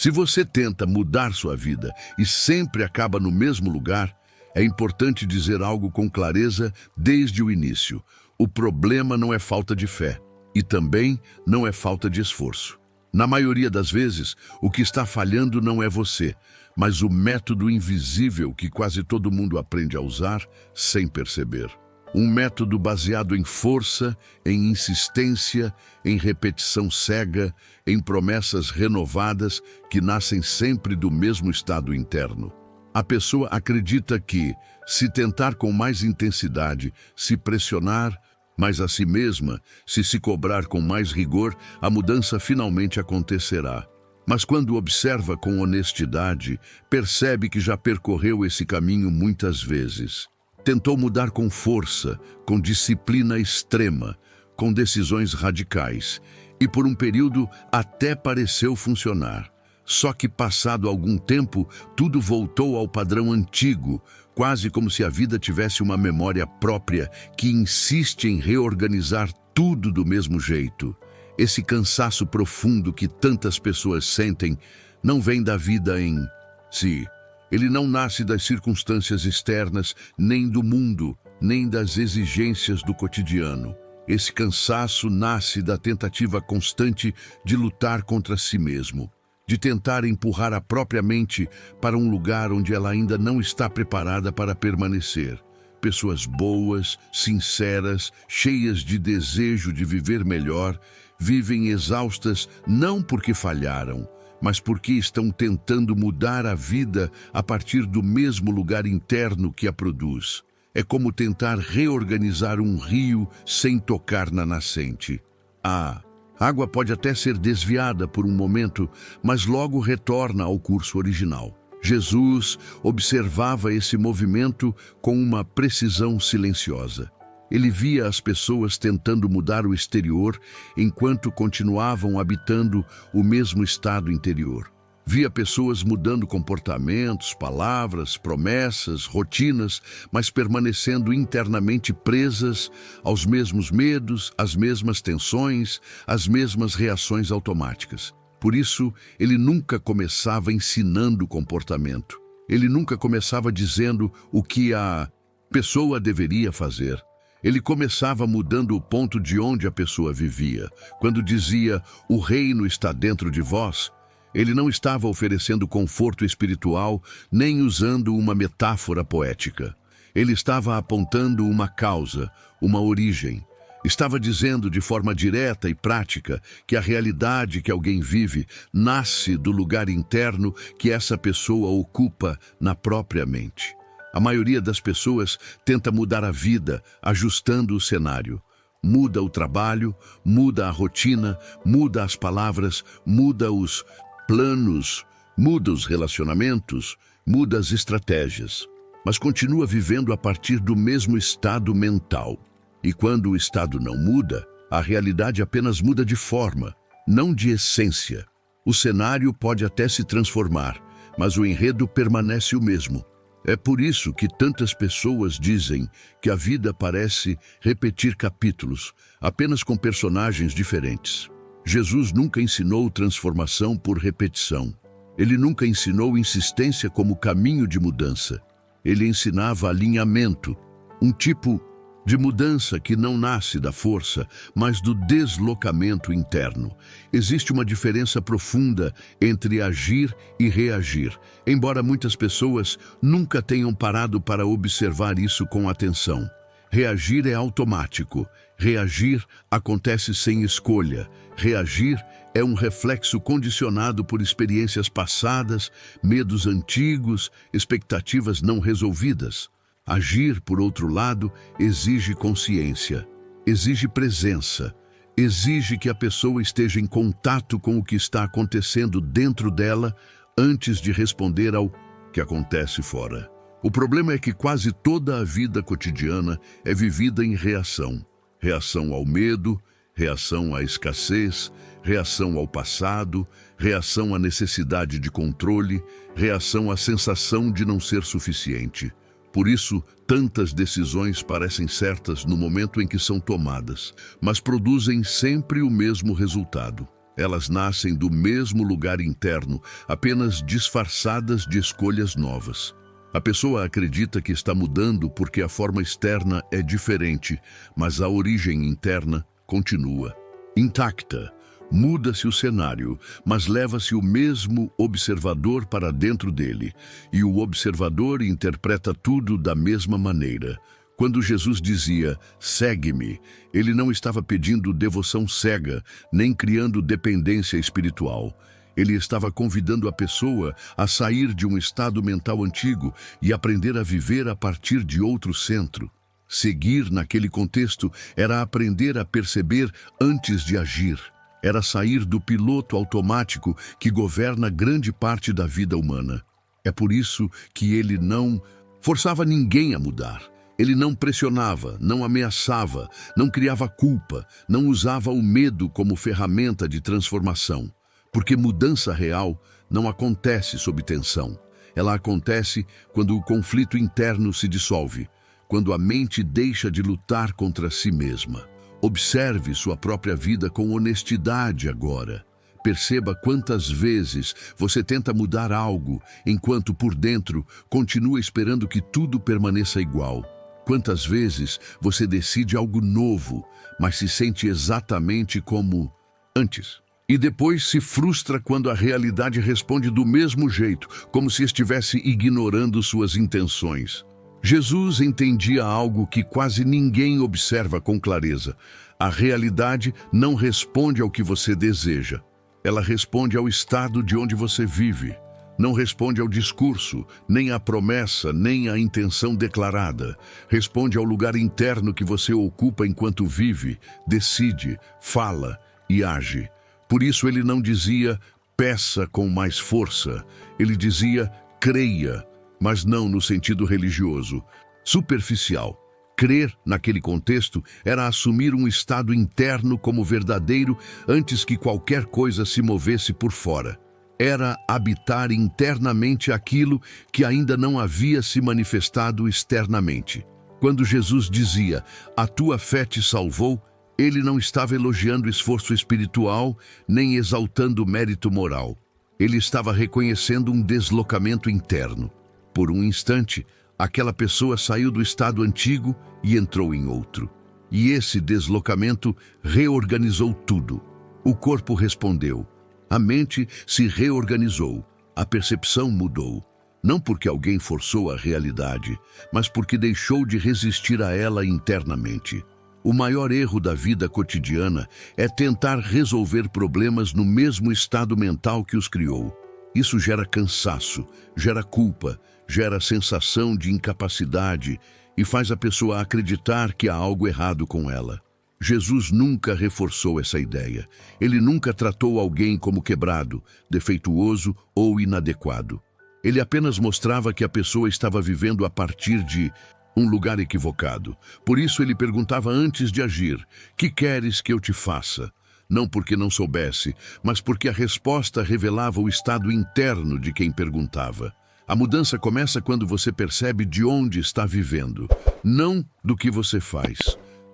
Se você tenta mudar sua vida e sempre acaba no mesmo lugar, é importante dizer algo com clareza desde o início. O problema não é falta de fé e também não é falta de esforço. Na maioria das vezes, o que está falhando não é você, mas o método invisível que quase todo mundo aprende a usar sem perceber. Um método baseado em força, em insistência, em repetição cega, em promessas renovadas que nascem sempre do mesmo estado interno. A pessoa acredita que, se tentar com mais intensidade, se pressionar mais a si mesma, se cobrar com mais rigor, a mudança finalmente acontecerá. Mas quando observa com honestidade, percebe que já percorreu esse caminho muitas vezes. Tentou mudar com força, com disciplina extrema, com decisões radicais, e por um período até pareceu funcionar. Só que passado algum tempo, tudo voltou ao padrão antigo, quase como se a vida tivesse uma memória própria que insiste em reorganizar tudo do mesmo jeito. Esse cansaço profundo que tantas pessoas sentem não vem da vida em si. Ele não nasce das circunstâncias externas, nem do mundo, nem das exigências do cotidiano. Esse cansaço nasce da tentativa constante de lutar contra si mesmo, de tentar empurrar a própria mente para um lugar onde ela ainda não está preparada para permanecer. Pessoas boas, sinceras, cheias de desejo de viver melhor, vivem exaustas não porque falharam, mas porque estão tentando mudar a vida a partir do mesmo lugar interno que a produz. É como tentar reorganizar um rio sem tocar na nascente. A água pode até ser desviada por um momento, mas logo retorna ao curso original. Jesus observava esse movimento com uma precisão silenciosa. Ele via as pessoas tentando mudar o exterior enquanto continuavam habitando o mesmo estado interior. Via pessoas mudando comportamentos, palavras, promessas, rotinas, mas permanecendo internamente presas aos mesmos medos, às mesmas tensões, às mesmas reações automáticas. Por isso, ele nunca começava ensinando o comportamento. Ele nunca começava dizendo o que a pessoa deveria fazer. Ele começava mudando o ponto de onde a pessoa vivia. Quando dizia, o reino está dentro de vós, ele não estava oferecendo conforto espiritual, nem usando uma metáfora poética. Ele estava apontando uma causa, uma origem. Estava dizendo de forma direta e prática que a realidade que alguém vive nasce do lugar interno que essa pessoa ocupa na própria mente. A maioria das pessoas tenta mudar a vida, ajustando o cenário. Muda o trabalho, muda a rotina, muda as palavras, muda os planos, muda os relacionamentos, muda as estratégias. Mas continua vivendo a partir do mesmo estado mental. E quando o estado não muda, a realidade apenas muda de forma, não de essência. O cenário pode até se transformar, mas o enredo permanece o mesmo. É por isso que tantas pessoas dizem que a vida parece repetir capítulos, apenas com personagens diferentes. Jesus nunca ensinou transformação por repetição. Ele nunca ensinou insistência como caminho de mudança. Ele ensinava alinhamento, um tipo de mudança que não nasce da força, mas do deslocamento interno. Existe uma diferença profunda entre agir e reagir, embora muitas pessoas nunca tenham parado para observar isso com atenção. Reagir é automático. Reagir acontece sem escolha. Reagir é um reflexo condicionado por experiências passadas, medos antigos, expectativas não resolvidas. Agir, por outro lado, exige consciência, exige presença, exige que a pessoa esteja em contato com o que está acontecendo dentro dela antes de responder ao que acontece fora. O problema é que quase toda a vida cotidiana é vivida em reação. Reação ao medo, reação à escassez, reação ao passado, reação à necessidade de controle, reação à sensação de não ser suficiente. Por isso, tantas decisões parecem certas no momento em que são tomadas, mas produzem sempre o mesmo resultado. Elas nascem do mesmo lugar interno, apenas disfarçadas de escolhas novas. A pessoa acredita que está mudando porque a forma externa é diferente, mas a origem interna continua intacta. Muda-se o cenário, mas leva-se o mesmo observador para dentro dele, e o observador interpreta tudo da mesma maneira. Quando Jesus dizia, segue-me, ele não estava pedindo devoção cega, nem criando dependência espiritual. Ele estava convidando a pessoa a sair de um estado mental antigo e aprender a viver a partir de outro centro. Seguir naquele contexto era aprender a perceber antes de agir. Era sair do piloto automático que governa grande parte da vida humana. É por isso que ele não forçava ninguém a mudar. Ele não pressionava, não ameaçava, não criava culpa, não usava o medo como ferramenta de transformação. Porque mudança real não acontece sob tensão. Ela acontece quando o conflito interno se dissolve, quando a mente deixa de lutar contra si mesma. Observe sua própria vida com honestidade agora. Perceba quantas vezes você tenta mudar algo, enquanto por dentro continua esperando que tudo permaneça igual. Quantas vezes você decide algo novo, mas se sente exatamente como antes. E depois se frustra quando a realidade responde do mesmo jeito, como se estivesse ignorando suas intenções. Jesus entendia algo que quase ninguém observa com clareza. A realidade não responde ao que você deseja. Ela responde ao estado de onde você vive. Não responde ao discurso, nem à promessa, nem à intenção declarada. Responde ao lugar interno que você ocupa enquanto vive, decide, fala e age. Por isso ele não dizia, peça com mais força. Ele dizia, creia, mas não no sentido religioso, superficial. Crer, naquele contexto, era assumir um estado interno como verdadeiro antes que qualquer coisa se movesse por fora. Era habitar internamente aquilo que ainda não havia se manifestado externamente. Quando Jesus dizia, a tua fé te salvou, ele não estava elogiando esforço espiritual, nem exaltando mérito moral. Ele estava reconhecendo um deslocamento interno. Por um instante, aquela pessoa saiu do estado antigo e entrou em outro. E esse deslocamento reorganizou tudo. O corpo respondeu. A mente se reorganizou. A percepção mudou. Não porque alguém forçou a realidade, mas porque deixou de resistir a ela internamente. O maior erro da vida cotidiana é tentar resolver problemas no mesmo estado mental que os criou. Isso gera cansaço, gera culpa, gera sensação de incapacidade e faz a pessoa acreditar que há algo errado com ela. Jesus nunca reforçou essa ideia. Ele nunca tratou alguém como quebrado, defeituoso ou inadequado. Ele apenas mostrava que a pessoa estava vivendo a partir de um lugar equivocado. Por isso ele perguntava antes de agir, que queres que eu te faça? Não porque não soubesse, mas porque a resposta revelava o estado interno de quem perguntava. A mudança começa quando você percebe de onde está vivendo, não do que você faz,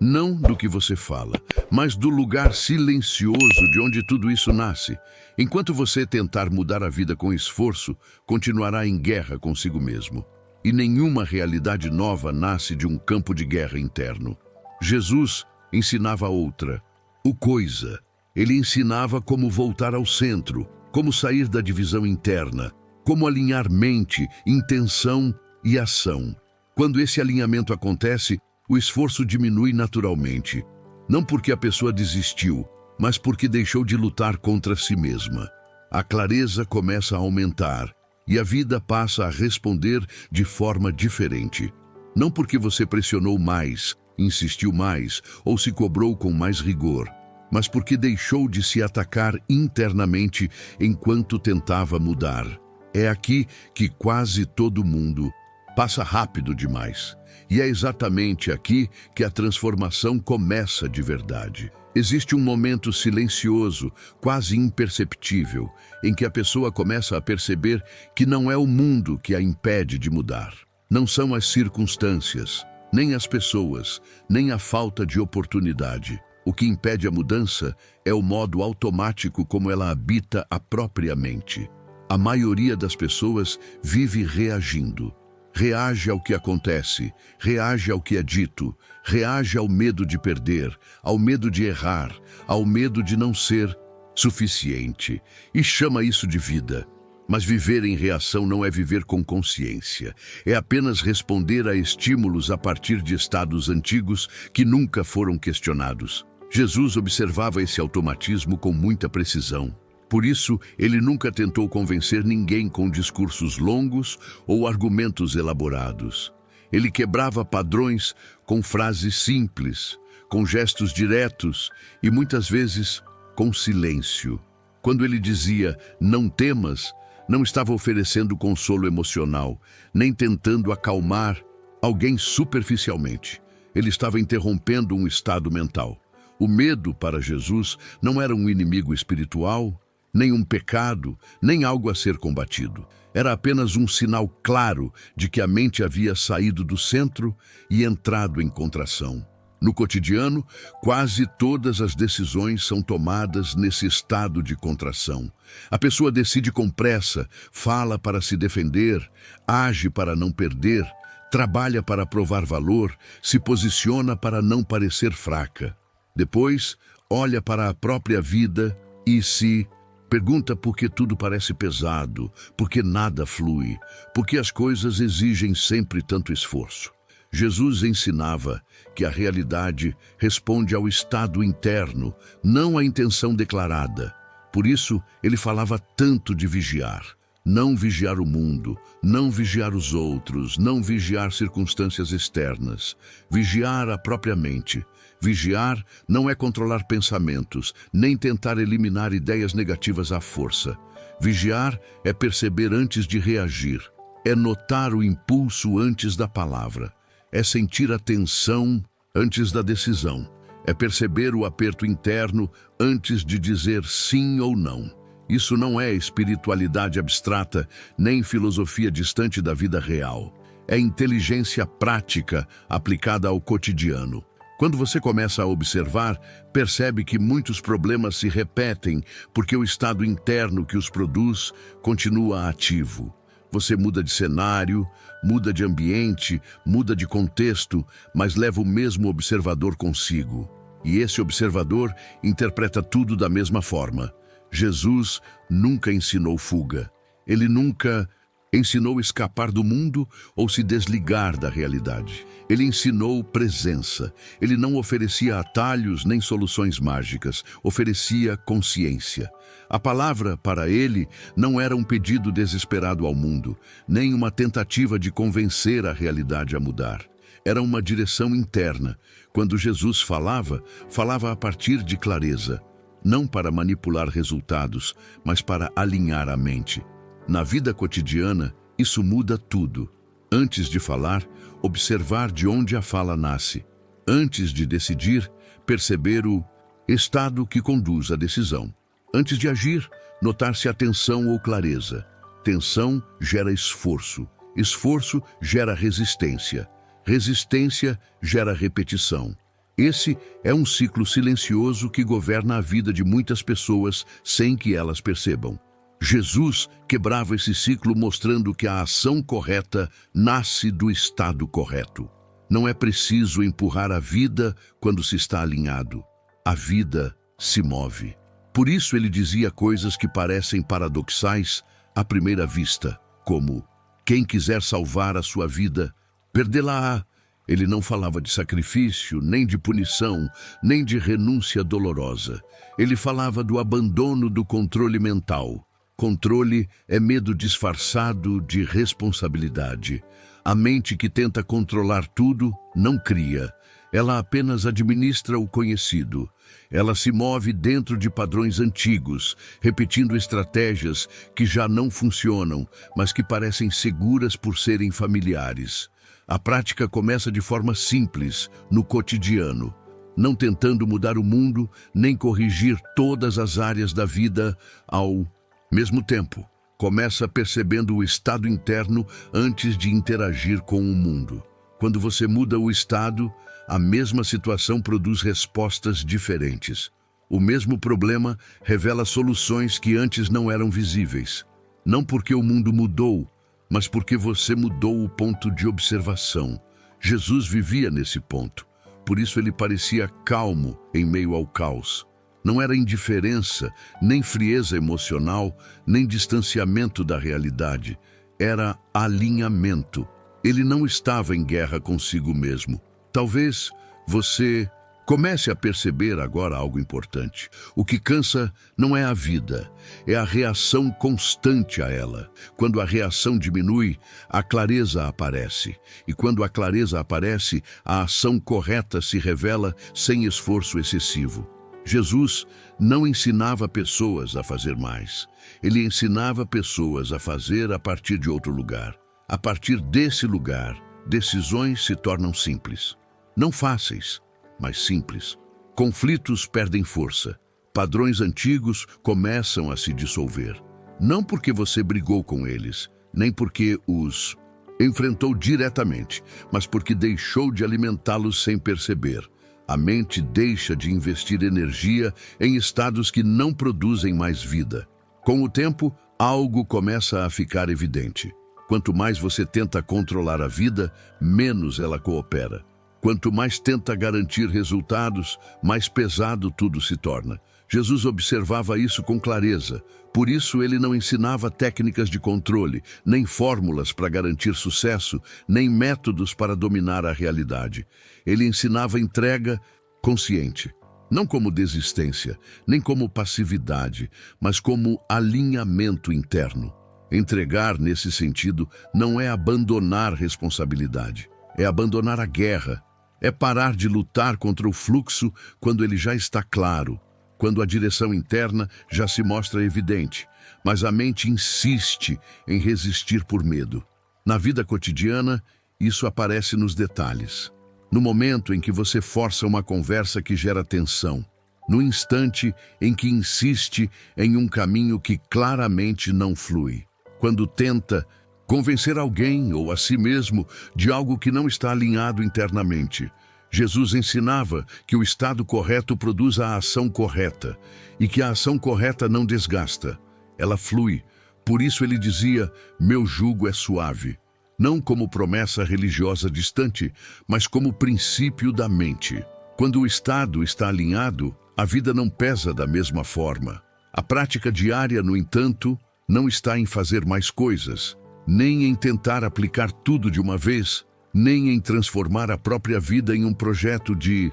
não do que você fala, mas do lugar silencioso de onde tudo isso nasce. Enquanto você tentar mudar a vida com esforço, continuará em guerra consigo mesmo. E nenhuma realidade nova nasce de um campo de guerra interno. Jesus ensinava outra. O coisa. Ele ensinava como voltar ao centro, como sair da divisão interna, como alinhar mente, intenção e ação. Quando esse alinhamento acontece, o esforço diminui naturalmente. Não porque a pessoa desistiu, mas porque deixou de lutar contra si mesma. A clareza começa a aumentar e a vida passa a responder de forma diferente. Não porque você pressionou mais, insistiu mais ou se cobrou com mais rigor, mas porque deixou de se atacar internamente enquanto tentava mudar. É aqui que quase todo mundo passa rápido demais. E é exatamente aqui que a transformação começa de verdade. Existe um momento silencioso, quase imperceptível, em que a pessoa começa a perceber que não é o mundo que a impede de mudar. Não são as circunstâncias, nem as pessoas, nem a falta de oportunidade. O que impede a mudança é o modo automático como ela habita a própria mente. A maioria das pessoas vive reagindo. Reage ao que acontece, reage ao que é dito, reage ao medo de perder, ao medo de errar, ao medo de não ser suficiente, e chama isso de vida. Mas viver em reação não é viver com consciência, é apenas responder a estímulos a partir de estados antigos que nunca foram questionados. Jesus observava esse automatismo com muita precisão. Por isso, ele nunca tentou convencer ninguém com discursos longos ou argumentos elaborados. Ele quebrava padrões com frases simples, com gestos diretos e muitas vezes com silêncio. Quando ele dizia "não temas", não estava oferecendo consolo emocional, nem tentando acalmar alguém superficialmente. Ele estava interrompendo um estado mental. O medo, para Jesus, não era um inimigo espiritual, nem um pecado, nem algo a ser combatido. Era apenas um sinal claro de que a mente havia saído do centro e entrado em contração. No cotidiano, quase todas as decisões são tomadas nesse estado de contração. A pessoa decide com pressa, fala para se defender, age para não perder, trabalha para provar valor, se posiciona para não parecer fraca. Depois, olha para a própria vida e se pergunta por que tudo parece pesado, por que nada flui, por que as coisas exigem sempre tanto esforço. Jesus ensinava que a realidade responde ao estado interno, não à intenção declarada. Por isso, ele falava tanto de vigiar. Não vigiar o mundo, não vigiar os outros, não vigiar circunstâncias externas. Vigiar a própria mente. Vigiar não é controlar pensamentos, nem tentar eliminar ideias negativas à força. Vigiar é perceber antes de reagir. É notar o impulso antes da palavra. É sentir a tensão antes da decisão. É perceber o aperto interno antes de dizer sim ou não. Isso não é espiritualidade abstrata, nem filosofia distante da vida real. É inteligência prática aplicada ao cotidiano. Quando você começa a observar, percebe que muitos problemas se repetem porque o estado interno que os produz continua ativo. Você muda de cenário, muda de ambiente, muda de contexto, mas leva o mesmo observador consigo. E esse observador interpreta tudo da mesma forma. Jesus nunca ensinou fuga. Ele nunca ensinou escapar do mundo ou se desligar da realidade. Ele ensinou presença. Ele não oferecia atalhos nem soluções mágicas, oferecia consciência. A palavra, para ele, não era um pedido desesperado ao mundo, nem uma tentativa de convencer a realidade a mudar. Era uma direção interna. Quando Jesus falava, falava a partir de clareza, não para manipular resultados, mas para alinhar a mente. Na vida cotidiana, isso muda tudo. Antes de falar, observar de onde a fala nasce. Antes de decidir, perceber o estado que conduz à decisão. Antes de agir, notar se há tensão ou clareza. Tensão gera esforço. Esforço gera resistência. Resistência gera repetição. Esse é um ciclo silencioso que governa a vida de muitas pessoas sem que elas percebam. Jesus quebrava esse ciclo mostrando que a ação correta nasce do estado correto. Não é preciso empurrar a vida quando se está alinhado. A vida se move. Por isso ele dizia coisas que parecem paradoxais à primeira vista, como: quem quiser salvar a sua vida, perdê-la-á. Ele não falava de sacrifício, nem de punição, nem de renúncia dolorosa. Ele falava do abandono do controle mental. Controle é medo disfarçado de responsabilidade. A mente que tenta controlar tudo não cria. Ela apenas administra o conhecido. Ela se move dentro de padrões antigos, repetindo estratégias que já não funcionam, mas que parecem seguras por serem familiares. A prática começa de forma simples, no cotidiano, não tentando mudar o mundo, nem corrigir todas as áreas da vida ao mesmo tempo. Começa percebendo o estado interno antes de interagir com o mundo. Quando você muda o estado, a mesma situação produz respostas diferentes. O mesmo problema revela soluções que antes não eram visíveis. Não porque o mundo mudou, mas porque você mudou o ponto de observação. Jesus vivia nesse ponto. Por isso ele parecia calmo em meio ao caos. Não era indiferença, nem frieza emocional, nem distanciamento da realidade. Era alinhamento. Ele não estava em guerra consigo mesmo. Talvez você comece a perceber agora algo importante. O que cansa não é a vida, é a reação constante a ela. Quando a reação diminui, a clareza aparece. E quando a clareza aparece, a ação correta se revela sem esforço excessivo. Jesus não ensinava pessoas a fazer mais. Ele ensinava pessoas a fazer a partir de outro lugar. A partir desse lugar, decisões se tornam simples. Não fáceis, mas simples. Conflitos perdem força. Padrões antigos começam a se dissolver. Não porque você brigou com eles, nem porque os enfrentou diretamente, mas porque deixou de alimentá-los sem perceber. A mente deixa de investir energia em estados que não produzem mais vida. Com o tempo, algo começa a ficar evidente. Quanto mais você tenta controlar a vida, menos ela coopera. Quanto mais tenta garantir resultados, mais pesado tudo se torna. Jesus observava isso com clareza. Por isso ele não ensinava técnicas de controle, nem fórmulas para garantir sucesso, nem métodos para dominar a realidade. Ele ensinava entrega consciente. Não como desistência, nem como passividade, mas como alinhamento interno. Entregar, nesse sentido, não é abandonar responsabilidade, é abandonar a guerra, é parar de lutar contra o fluxo quando ele já está claro, quando a direção interna já se mostra evidente, mas a mente insiste em resistir por medo. Na vida cotidiana, isso aparece nos detalhes. No momento em que você força uma conversa que gera tensão, no instante em que insiste em um caminho que claramente não flui, quando tenta convencer alguém ou a si mesmo de algo que não está alinhado internamente. Jesus ensinava que o estado correto produz a ação correta e que a ação correta não desgasta, ela flui. Por isso ele dizia: meu jugo é suave. Não como promessa religiosa distante, mas como princípio da mente. Quando o estado está alinhado, a vida não pesa da mesma forma. A prática diária, no entanto, não está em fazer mais coisas, nem em tentar aplicar tudo de uma vez, nem em transformar a própria vida em um projeto de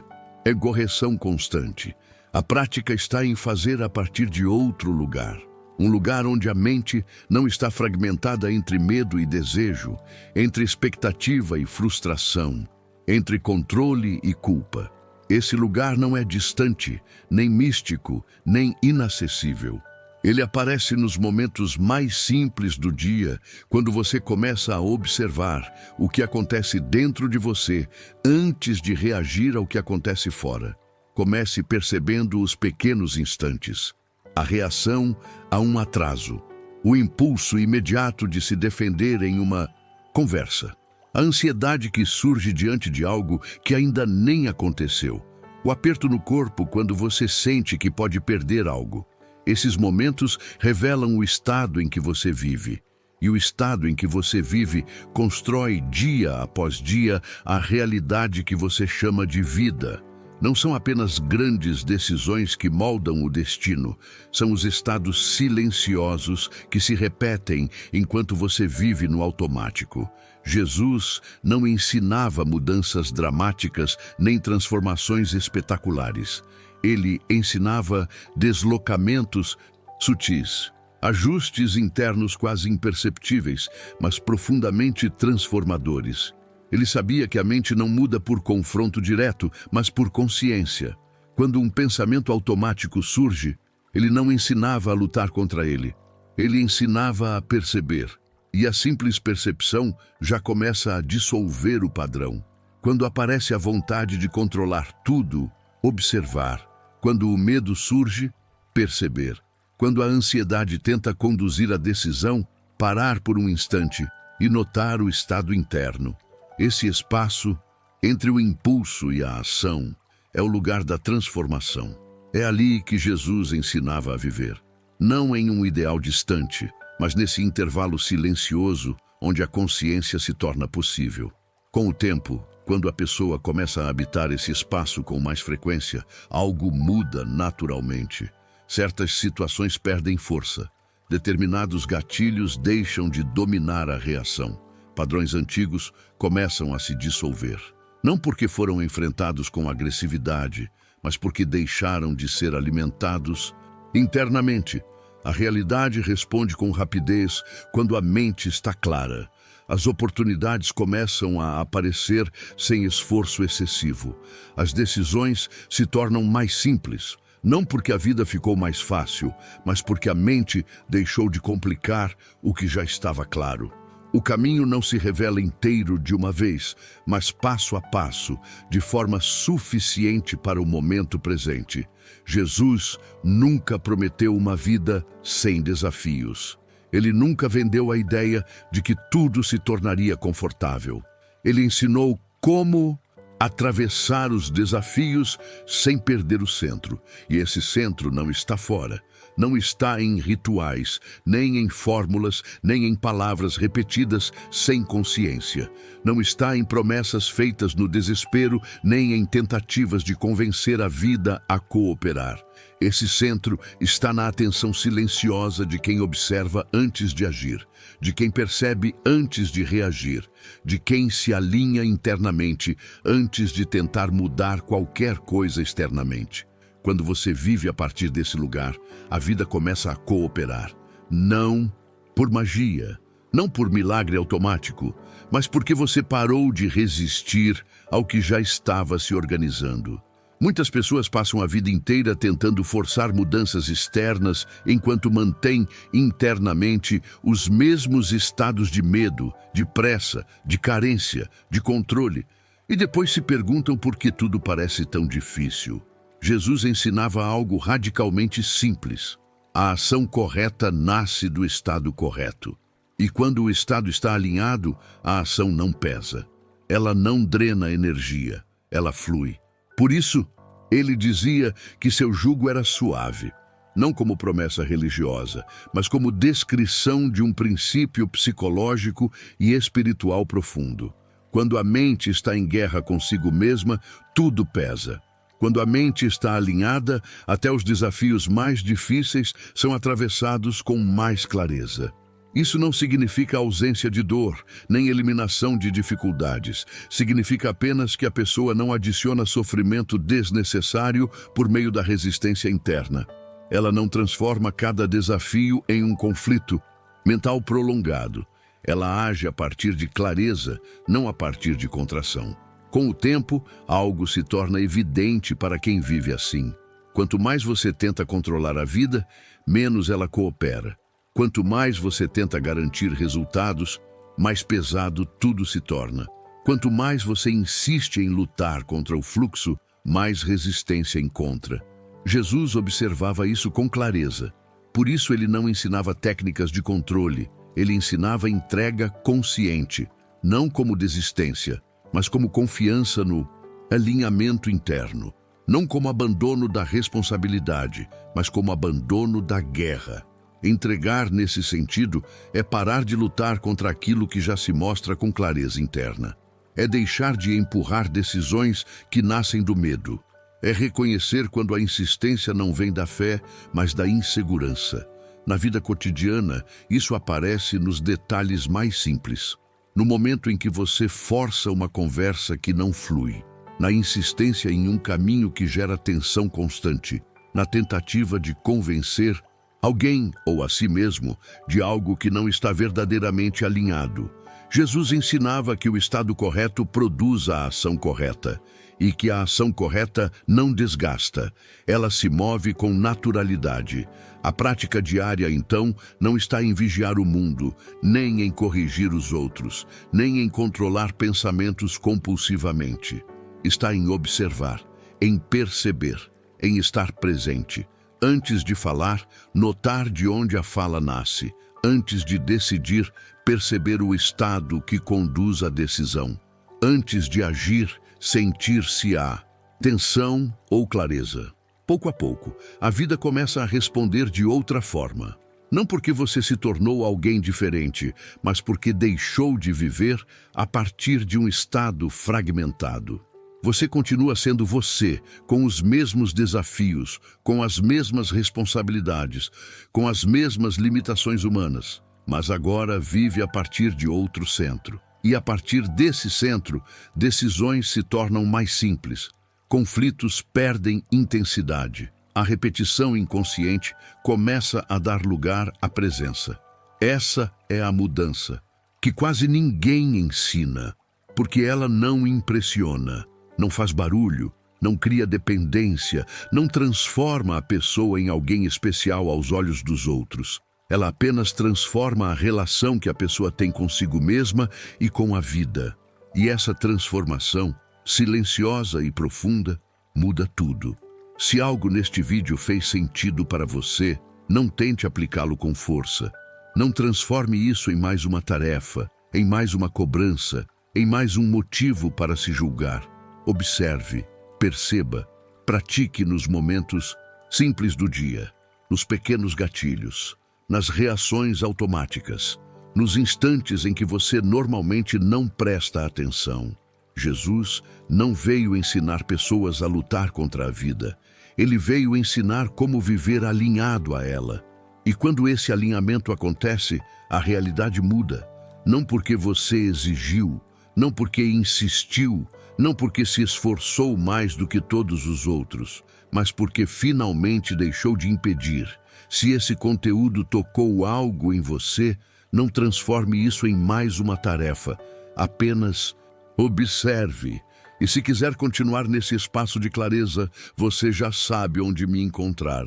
correção constante. A prática está em fazer a partir de outro lugar. Um lugar onde a mente não está fragmentada entre medo e desejo, entre expectativa e frustração, entre controle e culpa. Esse lugar não é distante, nem místico, nem inacessível. Ele aparece nos momentos mais simples do dia, quando você começa a observar o que acontece dentro de você antes de reagir ao que acontece fora. Comece percebendo os pequenos instantes. A reação a um atraso, o impulso imediato de se defender em uma conversa, a ansiedade que surge diante de algo que ainda nem aconteceu, o aperto no corpo quando você sente que pode perder algo. Esses momentos revelam o estado em que você vive. E o estado em que você vive constrói dia após dia a realidade que você chama de vida. Não são apenas grandes decisões que moldam o destino, são os estados silenciosos que se repetem enquanto você vive no automático. Jesus não ensinava mudanças dramáticas nem transformações espetaculares. Ele ensinava deslocamentos sutis, ajustes internos quase imperceptíveis, mas profundamente transformadores. Ele sabia que a mente não muda por confronto direto, mas por consciência. Quando um pensamento automático surge, ele não ensinava a lutar contra ele. Ele ensinava a perceber. E a simples percepção já começa a dissolver o padrão. Quando aparece a vontade de controlar tudo, observar. Quando o medo surge, perceber. Quando a ansiedade tenta conduzir a decisão, parar por um instante e notar o estado interno. Esse espaço entre o impulso e a ação é o lugar da transformação. É ali que Jesus ensinava a viver. Não em um ideal distante, mas nesse intervalo silencioso onde a consciência se torna possível. Com o tempo, quando a pessoa começa a habitar esse espaço com mais frequência, algo muda naturalmente. Certas situações perdem força. Determinados gatilhos deixam de dominar a reação. Padrões antigos começam a se dissolver. Não porque foram enfrentados com agressividade, mas porque deixaram de ser alimentados internamente. A realidade responde com rapidez quando a mente está clara. As oportunidades começam a aparecer sem esforço excessivo. As decisões se tornam mais simples, não porque a vida ficou mais fácil, mas porque a mente deixou de complicar o que já estava claro. O caminho não se revela inteiro de uma vez, mas passo a passo, de forma suficiente para o momento presente. Jesus nunca prometeu uma vida sem desafios. Ele nunca vendeu a ideia de que tudo se tornaria confortável. Ele ensinou como atravessar os desafios sem perder o centro. E esse centro não está fora. Não está em rituais, nem em fórmulas, nem em palavras repetidas sem consciência. Não está em promessas feitas no desespero, nem em tentativas de convencer a vida a cooperar. Esse centro está na atenção silenciosa de quem observa antes de agir, de quem percebe antes de reagir, de quem se alinha internamente antes de tentar mudar qualquer coisa externamente. Quando você vive a partir desse lugar, a vida começa a cooperar. Não por magia, não por milagre automático, mas porque você parou de resistir ao que já estava se organizando. Muitas pessoas passam a vida inteira tentando forçar mudanças externas enquanto mantêm internamente os mesmos estados de medo, de pressa, de carência, de controle, e depois se perguntam por que tudo parece tão difícil. Jesus ensinava algo radicalmente simples. A ação correta nasce do estado correto. E quando o estado está alinhado, a ação não pesa. Ela não drena energia, ela flui. Por isso, ele dizia que seu jugo era suave, não como promessa religiosa, mas como descrição de um princípio psicológico e espiritual profundo. Quando a mente está em guerra consigo mesma, tudo pesa. Quando a mente está alinhada, até os desafios mais difíceis são atravessados com mais clareza. Isso não significa ausência de dor, nem eliminação de dificuldades. Significa apenas que a pessoa não adiciona sofrimento desnecessário por meio da resistência interna. Ela não transforma cada desafio em um conflito mental prolongado. Ela age a partir de clareza, não a partir de contração. Com o tempo, algo se torna evidente para quem vive assim. Quanto mais você tenta controlar a vida, menos ela coopera. Quanto mais você tenta garantir resultados, mais pesado tudo se torna. Quanto mais você insiste em lutar contra o fluxo, mais resistência encontra. Jesus observava isso com clareza. Por isso ele não ensinava técnicas de controle, ele ensinava entrega consciente, não como desistência, mas como confiança no alinhamento interno. Não como abandono da responsabilidade, mas como abandono da guerra. Entregar, nesse sentido, é parar de lutar contra aquilo que já se mostra com clareza interna. É deixar de empurrar decisões que nascem do medo. É reconhecer quando a insistência não vem da fé, mas da insegurança. Na vida cotidiana, isso aparece nos detalhes mais simples. No momento em que você força uma conversa que não flui, na insistência em um caminho que gera tensão constante, na tentativa de convencer alguém ou a si mesmo de algo que não está verdadeiramente alinhado. Jesus ensinava que o estado correto produz a ação correta e que a ação correta não desgasta, ela se move com naturalidade. A prática diária, então, não está em vigiar o mundo, nem em corrigir os outros, nem em controlar pensamentos compulsivamente. Está em observar, em perceber, em estar presente. Antes de falar, notar de onde a fala nasce. Antes de decidir, perceber o estado que conduz à decisão. Antes de agir, sentir-se-á tensão ou clareza. Pouco a pouco, a vida começa a responder de outra forma. Não porque você se tornou alguém diferente, mas porque deixou de viver a partir de um estado fragmentado. Você continua sendo você, com os mesmos desafios, com as mesmas responsabilidades, com as mesmas limitações humanas, mas agora vive a partir de outro centro. E a partir desse centro, decisões se tornam mais simples. Conflitos perdem intensidade. A repetição inconsciente começa a dar lugar à presença. Essa é a mudança, que quase ninguém ensina, porque ela não impressiona, não faz barulho, não cria dependência, não transforma a pessoa em alguém especial aos olhos dos outros. Ela apenas transforma a relação que a pessoa tem consigo mesma e com a vida. E essa transformação, silenciosa e profunda, muda tudo. Se algo neste vídeo fez sentido para você, não tente aplicá-lo com força. Não transforme isso em mais uma tarefa, em mais uma cobrança, em mais um motivo para se julgar. Observe, perceba, pratique nos momentos simples do dia, nos pequenos gatilhos, nas reações automáticas, nos instantes em que você normalmente não presta atenção. Jesus não veio ensinar pessoas a lutar contra a vida. Ele veio ensinar como viver alinhado a ela. E quando esse alinhamento acontece, a realidade muda. Não porque você exigiu, não porque insistiu, não porque se esforçou mais do que todos os outros, mas porque finalmente deixou de impedir. Se esse conteúdo tocou algo em você, não transforme isso em mais uma tarefa. Apenas observe. E se quiser continuar nesse espaço de clareza, você já sabe onde me encontrar.